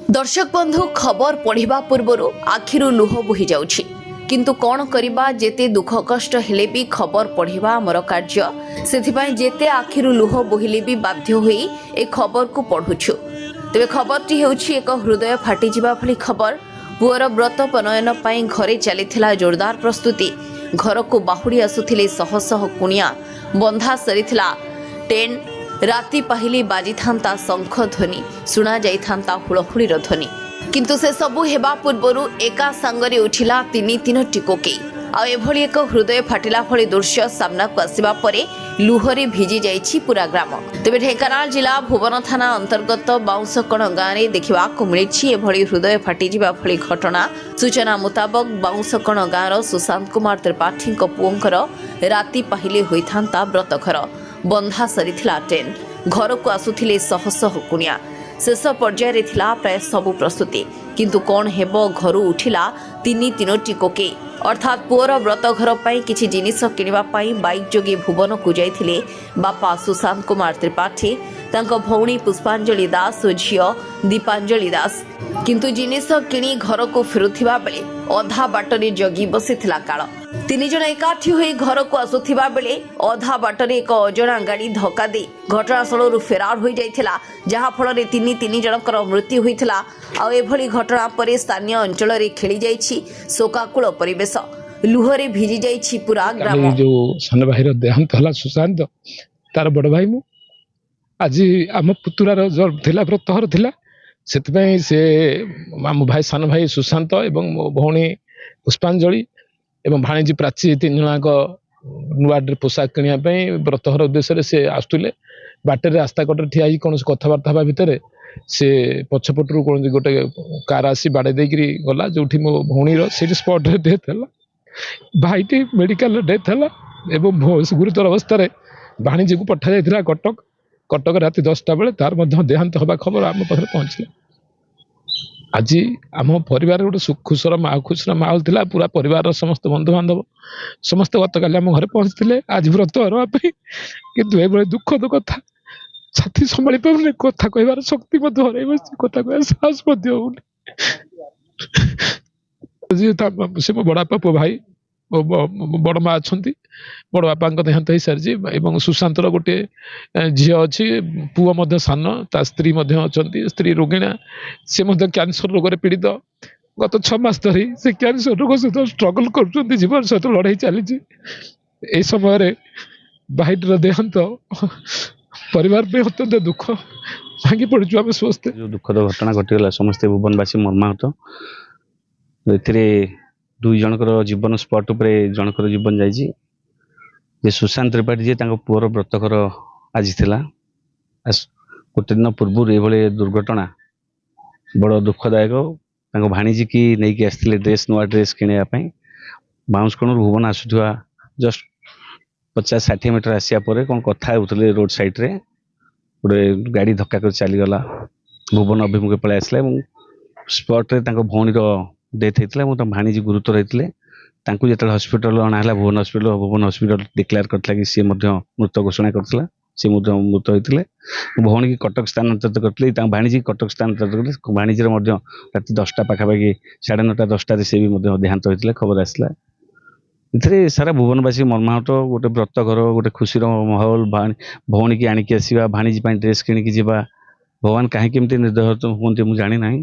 दर्शक बंधु खबर पढ़िबा पूर्वरु आखिरु लुह बोहि जाउछि किंतु कोन करिबा जेते दुख कष्ट हेले भी खबर पढ़िबा हमर कार्य सेथिबाई जेते आखिरु लुह बोहिले भी बाध्य होई ए खबर को पढुछु। तबे खबरटी हेउछि एक हृदय फाटी जिबा भली खबर। पुअर व्रत पनयन पई घरे चलिथिला जोरदार प्रस्तुति। घर को बाहुडी आसुथिले शह शह कुनिया बंधा सरिथिला टेन। राति पाहिले बाजी थांता शंख ध्वनि सुना जाई थांता हुलहुलीर ध्वनि किंतु से सबु हेबा पूर्वरु एका संगरे उठिला तीन टिकोके आ एभली एक हृदय फाटिला भली दृश्य सामना को आसीबा परे लुहरे भिजी जाइछि पूरा ग्राम। तेबे ढेंकानाल जिला भुवन थाना अंतर्गत बाउंसकण गाँव में देखा मिली एभली हृदय फाटी जिबा भली घटना। सूचना मुताबक बाउंसकण गाँवर सुशांत कुमार त्रिपाठी पुओंकर राति पाहिले होइथांता व्रतघर बंधा सरिथिला ट्रेन। घर को आसुथिले शह शह कुनिया। शेष पर्यायर थिला प्राय सबु प्रस्तुति किंतु कौन हेबो घरु उठिला तीनोटी कोके अर्थात पुअर व्रत घर पाई किछि जिनिस किनिबा पाई बाइक जोगी भुवन को जाइथिले बापा सुशांत कुमार त्रिपाठी तांको भौणी पुष्पांजलि दास और झियो दीपांजलि दास किंतु जिनिस किणी घर को फेरुथिबा बेले अधा बाटरे जगी बसिथिला काल। तीन जन एकाठी होई घर को आसुथिबा बेले अधा बाटरे एक अजणा गाड़ी धक्का दे घटनास्थल फेरार हो जाइथिला जहा फल तीन जनकर मृत्यु होइथिला। आ एभली घटना परे स्थानीय अंचल रे खेली जाइछि शोकाकुल परिवेश। लुहरे भिजी जाइछि पूरा ग्राम। जो सान भाईर देहांत हला सुशांत तार बड़ भाई मु आज आम पुतुरार जर थिला व्रतहर थिला सेतपई से आम भाई सान भाई सुशांत एवं मो भौणी पुष्पांजलि एवं भाणीजी प्राची तीन जनाक नुआ पोशाक किनिया व्रतहर उद्देश्य से आसुले बाटर रास्ता कटे ठिया कौन कथबार्ता हवा भितर से पछपटू कौन गोटे कार आसी बाड़े देकरी गला जो मो भौणीर से स्पॉट डेथ है भाईटी मेडिकल डेथ है एवं गुरुतर अवस्था भाणीजी को पठा जाइथिला कटक। कटक राति 10टा बेले तार मध्य देहांत हवा खबर आम पाखे पहुंचला। आज आम परिवार गोटे खुशर खुशर माहौल थिला। पूरा परिवार समस्त बंधु बांधव समस्त गतकाली आम घर पहुंचते आज व्रत हरवाई किंतु ये दुखद कथा छाती संभाली पारे कथा कहबार शक्ति हर कथा कह साहस से मो बड़ापा पु भाई बड़ माँ अच्छा बड़ बापा देहांत हो सारी और सुशांतर गोटे झी अच्छी पुओ सान ता स्त्री अच्छा स्त्री रोगिणा से कैंसर रोग पीड़ित गत 6 मास धरी से कैंसर रोग सहित स्ट्रगल कर जीवन सहित लड़ाई चली समय भाईटर देहांत परिवार पे अत्यंत दुख भांगी पड़ू आम समस्ते। जो दुखद घटना घटीगला समस्ते भुवनवासी मर्माहत। दुई जनकर जीवन स्पॉट उपरे जनकर जीवन जाइए सुशांत त्रिपाठी जी पुअर व्रतघर आज थिला। गोटे दिन पूर्व ये दुर्घटना बड़ दुखदायक। भाणीजी की नहीं आसते ड्रेस नुआ ड्रेस किणापी बाउंसकण भुवन आसुवा जस्ट 50-60 मीटर आसिया पर कौन कथा होते रोड साइड रे गोटे गाड़ी धक्का कर चलीगला भुवन अभिमुखे पलि आसला स्पॉट रे भौणीर डेथ होता है। भाणीजी गुरुतर होते जो हस्पिटाल अणाला भुवन हस्पिटाल डिक्लेयर करता कि सी मृत घोषणा करता सी मृत होते भौणी की कटक स्थानांतरित करते भाणीजी कटक स्थानांतरित करते भाणीजीर राति 10टा पाखापाखि 9:30 10टा से भी देहांत होता खबर आसला। इथे सारा भुवनवासी मर्माहत। गोटे व्रतघर गोटे खुशी माहौल भौणी की आणिकी आसवा भाणीजी ड्रेस किणिकी जावा भगवान कहीं निर्दय हमें मुझे जानी ना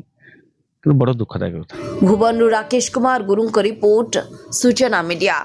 बड़ दुखदायक। भुवन राकेश कुमार गुरुंग रिपोर्ट सूचना मीडिया।